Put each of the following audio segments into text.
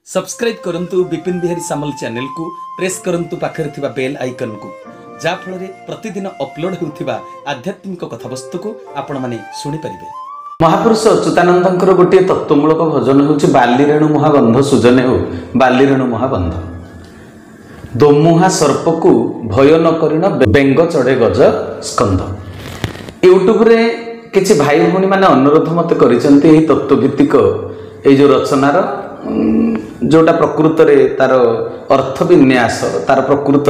Subscribe करंतु विपिन बिहारी सामल channel को press करंतु पाखरे थिबा बेल आइकन को जा फल प्रतिदिन अपलोड होउथिबा आध्यात्मिक कथावस्तु को आपण माने सुनि परिबे। महापुरुष अच्युतानंदंकर गोटे तत्वमूलक भजन होउछि बाली रेणु महाबंध सुजने हो बाली रेणु महाबंध दोमुहा सर्प को भय न करिन बेंग चढ़े गज स्कंध। यूट्यूब रे किछि भाई भौणी माने अनुरोध मते करिसंती एही तत्वभित्तिक ए जो रचनार जोटा प्रकृत तार अर्थ विन्यास तार प्रकृत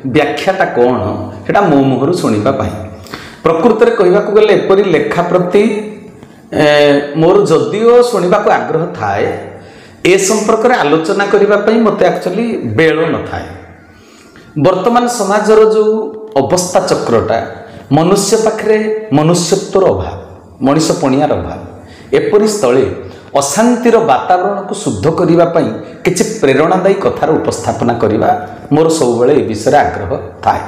व्याख्याटा कौन सेटा मो मुहर शुणा प्रकृत कहवा गले एपरी लेखा प्रति मोर जदिओ शुणा आग्रह थाए ए संपर्क में आलोचना करने मत एक्चुअली बेल न थाए। वर्तमान समाजर जो अवस्था चक्रटा मनुष्य पाखे मनुष्यत्वर अभाव मनीष पणियार अभाव एपरी स्थले अशांतिर वातावरण को शुद्ध करने किसी प्रेरणादायी कथार उपस्थापना करने मोर सब ए विषय आग्रह थाए।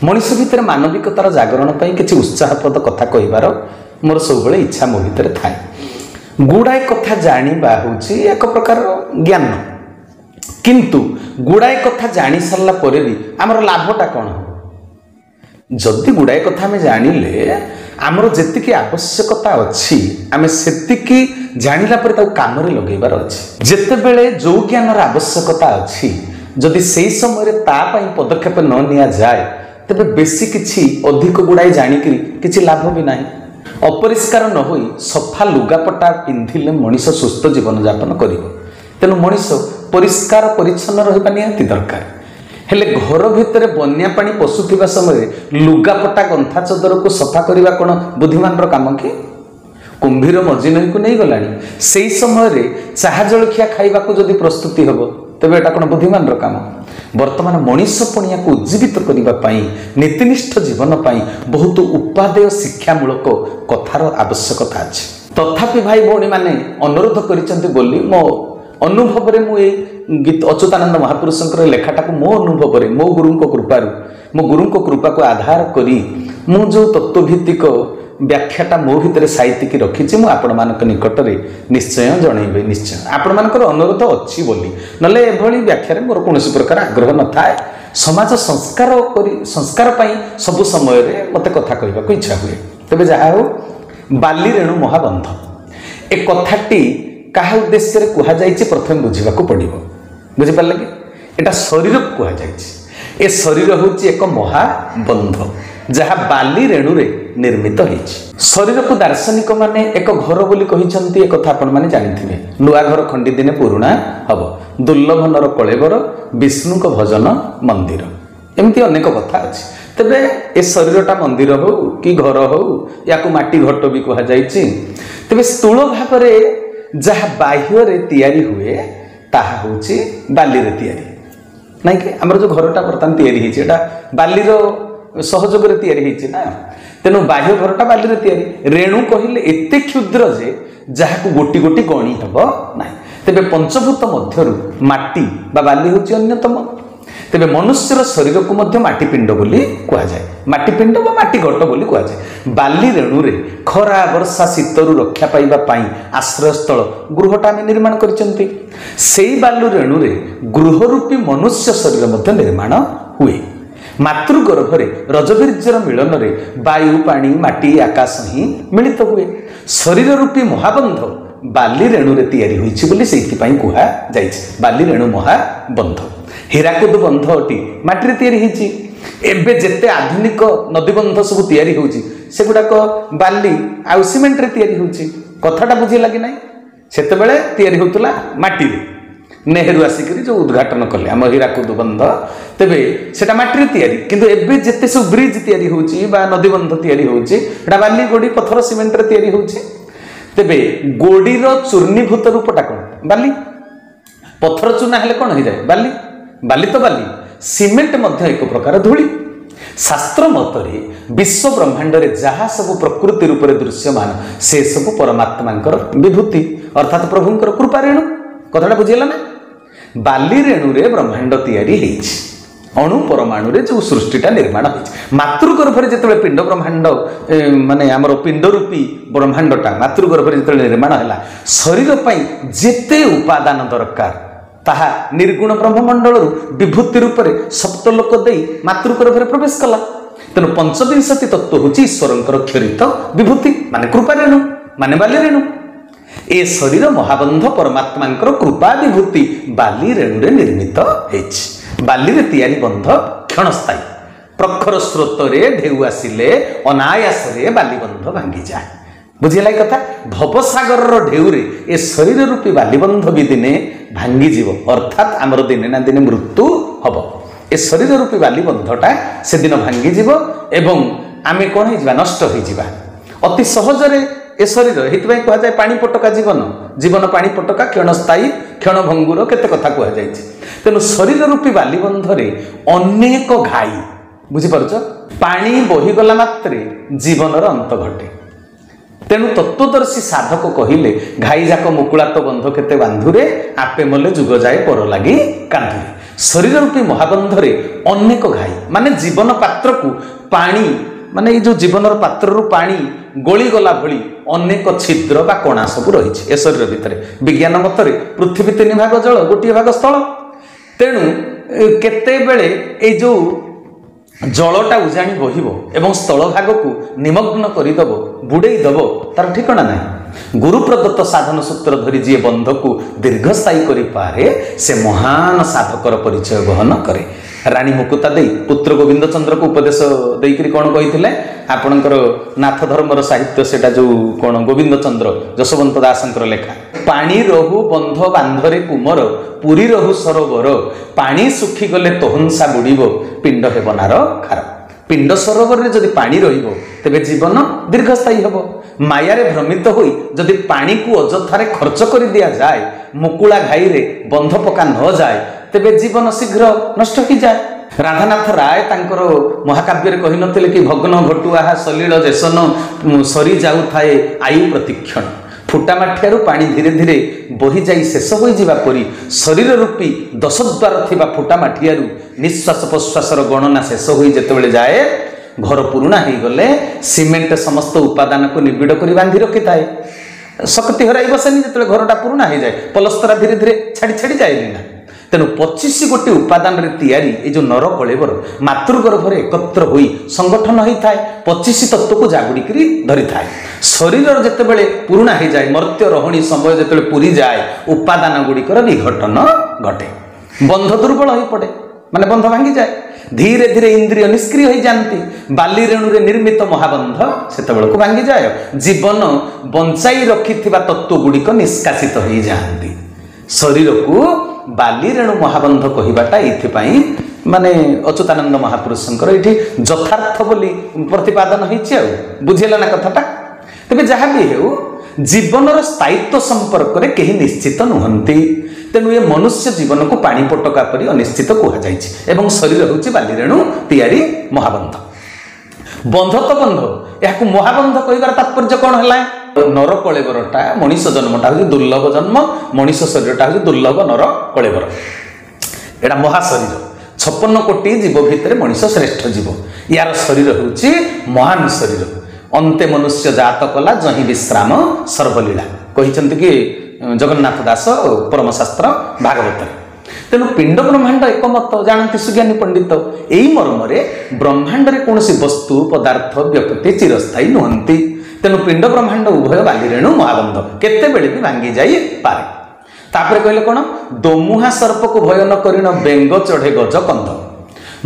मनीष भितर मानविकतार जागरण पर किसी उत्साहप्रद कथा कहबार मोर सब इच्छा मो भीतर थाए। गुड़ाए कथा जानिबा होछि एक प्रकार ज्ञान किंतु गुड़ाए कथा जानी सारला परे भी आमर लाभटा कौन हो जदि गुड़ाए कथा आम जानिले आमर जेतिकी आवश्यकता अच्छी आम सेतिकी जानिला पर ताऊ काम रे लगेबार अछि। जेतेबेले जो ज्ञानर आवश्यकता अच्छी जदि सेही समय ता पई पदक्षेप न निया जाए तबे बेसी किछि अधिक गुड़ाए जानिकरी किछि लाभ भी नाही। अपरिष्कार न होई सफा लुगापटा पिंधिले मनीष सुस्थ जीवन यापन करिवो तेनु मनीष परिष्कार परिच्छन्न रहिबा निहाती दरकार। हेले घर भितर बन्या पानी पशुथिबा समय लुगापटा गंथा चदर को सफा करने कौन बुद्धिमान काम कि कुंभीर मझी नई को नहीं गलानी से समय चाहा जलखिया खाइबा को जदि प्रस्तुति हम तेबे एटा कौन बुद्धिमान काम। वर्तमान मनीष पणिया को उज्जीवित करने नीतिनिष्ठ जीवन पाई बहुत उपादेय शिक्षामूलक कथार आवश्यकता अच्छी। तथापि भाई भौणी माने अनुरोध करिसेंती बोली मो अनुभव रे मु गीत अच्युतानंद महापुरुषंकर लेखाटा को मो अनुभव रे मो गुरुंक कृपा को आधार करी मु जो तत्वभित्तिक व्याख्याटा मो भितर साहित्यिक रखी मु आपण मानक निकट रे निश्चय जनइबे। निश्चय आपण मानकर अनुरोध अच्छी बोली नले एभली व्याख्या मोर कौन प्रकार आग्रह न थाए। समाज संस्कार पाई सब समय रे मते कथा कहबा को इच्छा हुए। तबे जहा हो बाली रेणु महाबंध ए कथाटी क्या उद्देश्य कह प्रथम बुझा पड़ो बुझिपारे कि एटा शरीर को कह ए शरीर हूँ एक महाबंध जहाँ बाली रेणु रे निर्मित हो शरीर को दार्शनिक माने एक घर बोली कहते एक कथा आपण माने जानिथिबे नुआ घर खंडी दिने पुराणा हम दुर्लभनर कलेबर विष्णु को भजन मंदिर एमती अनेक कथा अच्छी। तेबे ए शरीरटा मंदिर हो कि घर हो या माटी घट भी कह तेबे स्थूल भाव में जहाँ बाह्य रे तैयारी हुए ताहा होची बाली रे तैयारी नहीं कि हमर जो घरटा बर्तमान तैयारी हिची एटा बाली रो सहयोग रे तैयारी हिची ना तेनु बाह्य घरटा बाली रे तैयारी रेणु कहिले एते क्षुद्र जे जहाँ को गोटी गोटी गणी हबो नाही। तेबे पंचभूत मध्यरु माटी बा बाली होची अन्यतम। तेबे मनुष्यर शरीर को मध्य माटीपिंड बोली कह जाए माटीपिंड बा माटी घट बोली कह जाए। बाली रेणु रे खरा वर्षा शीतरु रक्षा पाइबा पाई आश्रयस्थल गृहटा आम निर्माण करिसेंती सेई बालु रेणु रे गृह रूपी मनुष्य शरीर मध्य निर्माण हुए। मातृगर्भरे रजबीर्जर मिलन रे वायु पानी माटी आकाश ही मिलित हुए। शरीर रूपी महाबंध बाली रेणु रे तैयारी होईछि बोली सेइथि पई कुहा जाइछि बाली रेणु महाबंध। हीराकुद बंध अटी माटी तैयारी होईछि एबे जेते आधुनिक नदीबंध सब तैयारी होउछि सेगुडाक बाली आ सिमेंट रे तैयारी होउछि कथाटा बुझी लागी नाही सेते बेले तैयारी होतला माटी रे नेहरू आसिकरी जो उद्घाटन कले हम हीराकुद बंध तेबे सेटा माटी रे तैयारी किंतु एबे जेते सब ब्रिज तैयारी होउछि बा नदीबंध तैयारी होउछि एटा बाली गोडी पत्थर सिमेंट रे तैयारी होउछि। तेबे गोडी रो चूर्णीभूत रूपटा कोन बाली पत्थर चूना हेले कोन हो जाए बाली बाली तो बाली सीमेंट मध्य एक प्रकार धूली। शास्त्र मतरे विश्व ब्रह्मांड रे जहाँ सब प्रकृति रूप में दृश्यमान से सब परमात्मा विभूति अर्थात प्रभुंकर कृपा रेणु कथाटा बुझेला ना। बाली रेणु रे ब्रह्मांड तैयारी होइछि अणु परमाणु रे जो सृष्टिटा निर्माण होइछि। मातृगर्भ रे जेतेबेले पिंड ब्रह्मांड माने हमर पिंड रूपी ब्रह्मांडटा मातृगर्भ रे जेतेबेले निर्माण हैला शरीर पई जेते उपादान दरकार ତାହା ନିର୍ଗୁଣ ବ୍ରହ୍ମମଣ୍ଡଳରୁ ବିଭୂତି ରୂପରେ ସପ୍ତଲୋକ ଦେଇ ମାତୃଗର୍ଭରେ ପ୍ରବେଶ କଲା। ତେଣୁ ପଞ୍ଚବିଂଶତି ତତ୍ତ୍ୱ ହେଉଛି ଈଶ୍ୱରଙ୍କର କ୍ଷରିତ ବିଭୂତି ମାନେ କୃପା ରେଣୁ ମାନେ ବାଲି ରେଣୁ। ଏ ଶରୀର ମହାବନ୍ଧ ପରମାତ୍ମାଙ୍କର କୃପା ବିଭୂତି ବାଲି ରେଣୁରେ ନିର୍ମିତ ହେଇଛି। ବାଲିରେ ତିଆରି ବନ୍ଧ କ୍ଷଣସ୍ଥାୟୀ। ପ୍ରଖର ସ୍ରୋତରେ ଢେଉ ଆସିଲେ ଅନାୟାସରେ ବାଲିବନ୍ଧ ଭାଙ୍ଗିଯାଏ। ବୁଝିଲା ଏ କଥା? ଭବସାଗରର ଢେଉରେ ଏ ଶରୀର ରୂପୀ ବାଲିବନ୍ଧ ବି ଦିନେ ଭାଙ୍ଗିଯିବ, ଅର୍ଥାତ୍ ଆମର ଦିନେ ନା ଦିନେ ମୃତ୍ୟୁ ହବ। ଏ ଶରୀର ରୂପୀ ବାଲିବନ୍ଧଟା ସେଦିନ ଭାଙ୍ଗିଯିବ ଏବଂ ଆମେ କ'ଣ ହେଇଯିବା? ନଷ୍ଟ ହେଇଯିବା ଅତି ସହଜରେ। ଏ ଶରୀର ଏଇଥିପାଇଁ କୁହାଯାଏ ପାଣି ପଟକା ଜୀବନ। ଜୀବନ ପାଣି ପଟକା, କ୍ଷଣସ୍ଥାୟୀ, କ୍ଷଣଭଙ୍ଗୁର, କେତେ କଥା କୁହାଯାଇଛି। ତେଣୁ ଶରୀର ରୂପୀ ବାଲିବନ୍ଧରେ ଅନେକ ଘାଇ। ବୁଝିପାରୁଛ? ପାଣି ବୋହିଗଲା ମାତ୍ରେ ଜୀବନର ଅନ୍ତ ଘଟେ। ତେଣୁ ତତ୍ତ୍ୱଦର୍ଶୀ ସାଧକ କହିଲେ ଘାଇ ଯାକ ମୁକୁଳା ତ ବନ୍ଧ କେତେ ବାନ୍ଧୁରେ, ଆପେ ମଲେ ଯୁଗ ଯାଏ ପର ଲାଗି କାନ୍ଧୁରେ। ଶରୀର ରୂପୀ ମହାବନ୍ଧରେ ଅନେକ ଘାଇ ମାନେ ଜୀବନ ପାତ୍ରକୁ ପାଣି ମାନେ ଏଇ ଯେଉଁ ଜୀବନର ପାତ୍ରରୁ ପାଣି ଗଳିଗଲା ଭଳି ଅନେକ ଛିଦ୍ର ବା କଣା ସବୁ ରହିଛି ଏ ଶରୀର ଭିତରେ। ବିଜ୍ଞାନ ମତରେ ପୃଥିବୀ 3 ଭାଗ ଜଳ, 1 ଭାଗ ସ୍ଥଳ। ତେଣୁ କେତେବେଳେ ଏଇ ଯେଉଁ ଜଳଟା ଉଜାଣି ବହିବ ଏବଂ ସ୍ଥଳ ଭାଗକୁ ନିମଗ୍ନ କରିଦେବ, ବୁଡ଼େଇ ଦେବ, ତାର ଠିକଣା ନାହିଁ। ଗୁରୁ ପ୍ରଦତ୍ତ ସାଧନ ସୂତ୍ର ଧରି ଯିଏ ବନ୍ଧକୁ ଦୀର୍ଘସ୍ଥାୟୀ କରିପାରେ ସେ ମହାନ ସାଧକର ପରିଚୟ ବହନ କରେ। ରାଣୀ ମୁକୁତା ଦେଇ ପୁତ୍ର ଗୋବିନ୍ଦ ଚନ୍ଦ୍ରକୁ ଉପଦେଶ ଦେଇକରି କ'ଣ କହିଥିଲେ? ଆପଣଙ୍କର ନାଥ ଧର୍ମର ସାହିତ୍ୟ ସେଟା ଯେଉଁ କ'ଣ ଗୋବିନ୍ଦ ଚନ୍ଦ୍ର ଯଶୋବନ୍ତ ଦାସଙ୍କର ଲେଖା। ପାଣି ରହୁ ବନ୍ଧ ବାନ୍ଧରେ କୁମର, ପୁରୀ ରହୁ ସରୋବର, ପାଣି ଶୁଖିଗଲେ ତୋହଂସା ବୁଡ଼ିବ, ପିଣ୍ଡ ହେବ ନାର ଖାର। ପିଣ୍ଡ ସରୋବରରେ ଯଦି ପାଣି ରହିବ ତେବେ ଜୀବନ ଦୀର୍ଘସ୍ଥାୟୀ ହେବ। ମାୟାରେ ଭ୍ରମିତ ହୋଇ ଯଦି ପାଣିକୁ ଅଯଥାରେ ଖର୍ଚ୍ଚ କରି ଦିଆଯାଏ, ମୁକୁଳା ଘାଇରେ ବନ୍ଧ ପକା ନ ଯାଏ, ତେବେ ଜୀବନ ଶୀଘ୍ର ନଷ୍ଟ ହୋଇଯାଏ। ରାଧାନାଥ ରାୟ ତାଙ୍କର ମହାକାବ୍ୟରେ କହିନଥିଲେ କି ଭଗ୍ନ ଘଟୁଆହା ସଲିଳ ଯେସନ ସରି ଯାଉଥାଏ ଆୟୁ ପ୍ରତିକ୍ଷଣ। ଫୁଟା ମାଠିଆରୁ ପାଣି ଧୀରେ ଧୀରେ ବୋହିଯାଇ ଶେଷ ହୋଇଯିବା ପରି ଶରୀର ରୂପୀ 10 ଦ୍ୱାର ଥିବା ଫୁଟା ମାଠିଆରୁ ନିଶ୍ୱାସ ପ୍ରଶ୍ୱାସର ଗଣନା ଶେଷ ହୋଇ ଯେତେବେଳେ ଯାଏ, ଘର ପୁରୁଣା ହେଇଗଲେ ସିମେଣ୍ଟ ସମସ୍ତ ଉପାଦାନକୁ ନିବିଡ଼ କରି ବାନ୍ଧି ରଖିଥାଏ। ଶକ୍ତି ହରାଇ ବସେନି ଯେତେବେଳେ ଘରଟା ପୁରୁଣା ହେଇଯାଏ, ପଲସ୍ତରା ଧୀରେ ଧୀରେ ଛାଡ଼ି ଛାଡ଼ି ଯାଏନି ନା। ତେଣୁ 25 ଗୋଟି ଉପାଦାନରେ ତିଆରି ଏ ଯେଉଁ ନର କଳେବର ମାତୃଗର୍ଭରେ ଏକତ୍ର ହୋଇ ସଂଗଠନ ହୋଇଥାଏ, 25 ତତ୍ତ୍ୱକୁ ଜାଗୁଡ଼ିକିରି ଧରିଥାଏ। ଶରୀରର ଯେତେବେଳେ ପୁରୁଣା ହେଇଯାଏ, ମର୍ତ୍ତ୍ୟ ରହଣୀ ସମୟ ଯେତେବେଳେ ପୁରିଯାଏ, ଉପାଦାନ ଗୁଡ଼ିକର ବିଘଟନ ଘଟେ, ବନ୍ଧ ଦୁର୍ବଳ ହୋଇପଡ଼େ, ମାନେ ବନ୍ଧ ଭାଙ୍ଗିଯାଏ। ଧୀରେ ଧୀରେ ଇନ୍ଦ୍ରିୟ ନିଷ୍କ୍ରିୟ ହୋଇଯାଆନ୍ତି। ବାଲି ରେଣୁରେ ନିର୍ମିତ ମହାବନ୍ଧ ସେତେବେଳକୁ ଭାଙ୍ଗିଯାଏ। ଜୀବନ ବଞ୍ଚାଇ ରଖିଥିବା ତତ୍ତ୍ୱ ଗୁଡ଼ିକ ନିଷ୍କାସିତ ହୋଇଯାଆନ୍ତି। ଶରୀରକୁ ବାଲି ରେଣୁ ମହାବନ୍ଧ କହିବାଟା ଏଇଥିପାଇଁ ମାନେ ଅଚ୍ୟୁତାନନ୍ଦ ମହାପୁରୁଷଙ୍କର ଏଇଠି ଯଥାର୍ଥ ବୋଲି ପ୍ରତିପାଦନ ହେଇଛି। ଆଉ ବୁଝିଲା ନା କଥାଟା? ତେବେ ଯାହା ବି ହେଉ, ଜୀବନର ସ୍ଥାୟିତ୍ୱ ସମ୍ପର୍କରେ କେହି ନିଶ୍ଚିତ ନୁହନ୍ତି। ତେଣୁ ଏ ମନୁଷ୍ୟ ଜୀବନକୁ ପାଣି ପଟକା ପରି ଅନିଶ୍ଚିତ କୁହାଯାଇଛି ଏବଂ ଶରୀର ହେଉଛି ବାଲି ରେଣୁ ତିଆରି ମହାବନ୍ଧ। ବନ୍ଧ ତ ବନ୍ଧ, ଏହାକୁ ମହାବନ୍ଧ କହିବାର ତାତ୍ପର୍ଯ୍ୟ କ'ଣ ହେଲା? ନର କଳେବରଟା ମଣିଷ ଜନ୍ମଟା ହେଉଛି ଦୁର୍ଲଭ ଜନ୍ମ, ମଣିଷ ଶରୀରଟା ହେଉଛି ଦୁର୍ଲଭ ନର କଳେବର। ଏଇଟା ମହାଶରୀର। 56 କୋଟି ଜୀବ ଭିତରେ ମଣିଷ ଶ୍ରେଷ୍ଠ ଜୀବ। ୟାର ଶରୀର ହେଉଛି ମହାନ ଶରୀର। ଅନ୍ତେ ମନୁଷ୍ୟ ଜାତ କଲା ଯହିଁ ବିଶ୍ରାମ ସର୍ବଲୀଳା କହିଛନ୍ତି କି ଜଗନ୍ନାଥ ଦାସ ପରମଶାସ୍ତ୍ର ଭାଗବତରେ। ତେଣୁ ପିଣ୍ଡ ବ୍ରହ୍ମାଣ୍ଡ ଏକମତ ଜାଣନ୍ତି ସୁଜ୍ଞାନୀ ପଣ୍ଡିତ। ଏଇ ମର୍ମରେ ବ୍ରହ୍ମାଣ୍ଡରେ କୌଣସି ବସ୍ତୁ ପଦାର୍ଥ ବ୍ୟକ୍ତି ଚିରସ୍ଥାୟୀ ନୁହନ୍ତି। ତେଣୁ ପିଣ୍ଡ ବ୍ରହ୍ମାଣ୍ଡ ଉଭୟ ବାଲି ରେଣୁ ମହାବନ୍ଧ, କେତେବେଳେ ବି ଭାଙ୍ଗି ଯାଇପାରେ। ତାପରେ କହିଲେ କ'ଣ? ଦୋମୁହା ସର୍ପକୁ ଭୟ ନ କରିଣ ବେଙ୍ଗ ଚଢ଼େ ଗଜ କନ୍ଧ।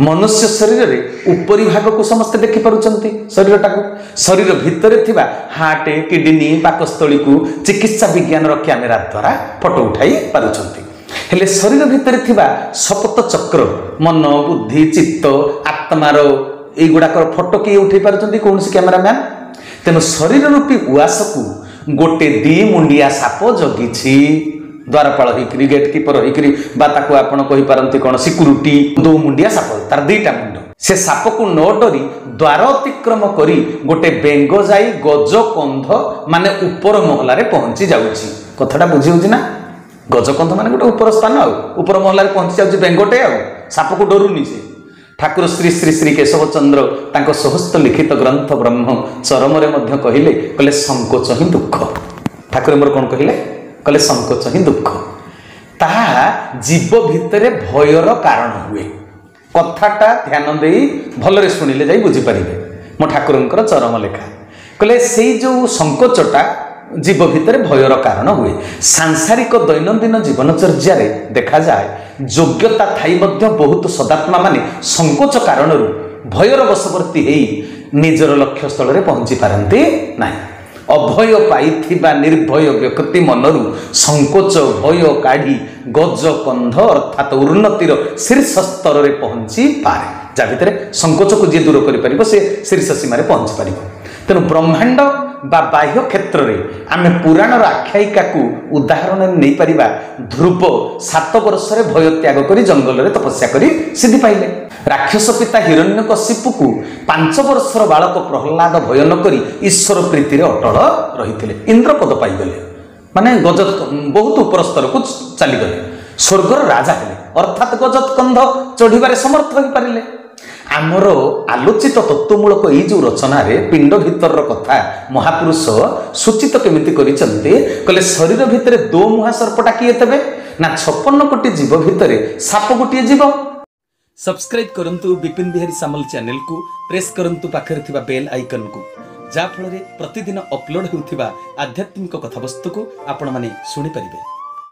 ମନୁଷ୍ୟ ଶରୀରରେ ଉପରି ଭାଗକୁ ସମସ୍ତେ ଦେଖିପାରୁଛନ୍ତି ଶରୀରଟାକୁ। ଶରୀର ଭିତରେ ଥିବା ହାର୍ଟ, କିଡନୀ, ପାକସ୍ଥଳୀକୁ ଚିକିତ୍ସା ବିଜ୍ଞାନର କ୍ୟାମେରା ଦ୍ୱାରା ଫଟୋ ଉଠାଇ ପାରୁଛନ୍ତି। ହେଲେ ଶରୀର ଭିତରେ ଥିବା ସପ୍ତ ଚକ୍ର, ମନ, ବୁଦ୍ଧି, ଚିତ୍ତ, ଆତ୍ମାର এইগুড়াকর ফটো কিଏ উঠাই পারুଛନ୍ତି? কৌশি ক্যামেরাম্যান। তেমন শরীর রূপী উয়াসকু গোটে ଦି ମୁଣ୍ଡିଆ ସାପ ଜଗିଛି। ଦ୍ୱାରପାଳ ହେଇକିରି ଗେଟ୍ କିପର ହେଇକିରି ବା ତାକୁ ଆପଣ କହିପାରନ୍ତି କ'ଣ ସିକ୍ୟୁରିଟି। ଦୋ ମୁଣ୍ଡିଆ ସାପ, ତାର ଦିଟା ମୁଣ୍ଡ। ସେ ସାପକୁ ନ ଡରି ଦ୍ୱାର ଅତିକ୍ରମ କରି ଗୋଟେ ବେଙ୍ଗ ଯାଇ ଗଜ କନ୍ଧ ମାନେ ଉପର ମହଲାରେ ପହଞ୍ଚି ଯାଉଛି। କଥାଟା ବୁଝି ହେଉଛି ନା? ଗଜକନ୍ଧ ମାନେ ଗୋଟେ ଉପର ସ୍ଥାନ, ଆଉ ଉପର ମହଲାରେ ପହଞ୍ଚି ଯାଉଛି ବେଙ୍ଗଟେ, ଆଉ ସାପକୁ ଡରୁନି ସେ। ଠାକୁର ଶ୍ରୀ ଶ୍ରୀ ଶ୍ରୀ କେଶବ ଚନ୍ଦ୍ର ତାଙ୍କ ସ୍ୱହସ୍ତ ଲିଖିତ ଗ୍ରନ୍ଥ ବ୍ରହ୍ମ ଚରମରେ ମଧ୍ୟ କହିଲେ, କହିଲେ ସଙ୍କୋଚ ହିଁ ଦୁଃଖ। ଠାକୁର ମୋର କ'ଣ କହିଲେ? କହିଲେ ସଙ୍କୋଚ ହିଁ ଦୁଃଖ। ତାହା जीव भितर भयर कारण हुए। कथाटा ध्यान दे भलरे शुणिले जाई बुझी पारिबे। मो ठाकुरंकर चरम लेखा कहले से जो संकोचटा जीव भितर भयर कारण हुए। सांसारिक दैनंदिन जीवनचर्या रे देखा जाए योग्यता थाई मध्य बहुत सदात्मा माने संकोच कारण भयर वशवर्ती हेई निजर लक्ष्य स्थल रे पहुंची पारंती नाही। अभय पाइथिबा निर्भय व्यक्ति मनरु संकोच भय काढ़ी गज कंध अर्थात उन्नतिर शीर्ष स्तर रे पहुंची पारे। जा भितर संकोच को जी दूर करि परिबो से शीर्ष सीमा रे पहुंची परिबो। तेणु ब्रह्मांड बा बाह्य क्षेत्र रे आमे पुराणर आख्यायिका को उदाहरण नहीं परिबा। ध्रुव 7 वर्ष रे भय त्याग करी जंगल रे तपस्या करी सिद्धि पाइले। राक्षस पिता हिरण्यकशिपु को 5 वर्षर बालक प्रहलाद भय न करी ईश्वर प्रीति रे अटल रहिथिले। इंद्र पद पाइगले माने गजत बहुत ऊपर स्तर को चली गले। स्वर्गर राजा हेले अर्थात गजत कंध चढ़िबारे समर्थ होई पारिले। आमर आलोचित तत्वमूलक ये जो रचना रे पिंड भीतर कथा महापुरुष सूचित केमिति करिसंते कहले शरीर भितर दो मुहा सर्पटा किए तबे ना 56 कोटी जीव भितर साप गोटे जीव। सब्सक्राइब करंतु विपिन बिहारी सामल चैनल को प्रेस करंतु पाखरे थिबा बेल आइकन को जा फଳରେ प्रतिदिन अपलोड हेउथिबा आध्यात्मिक कथावस्तु को आपण माने सुनि परिबे।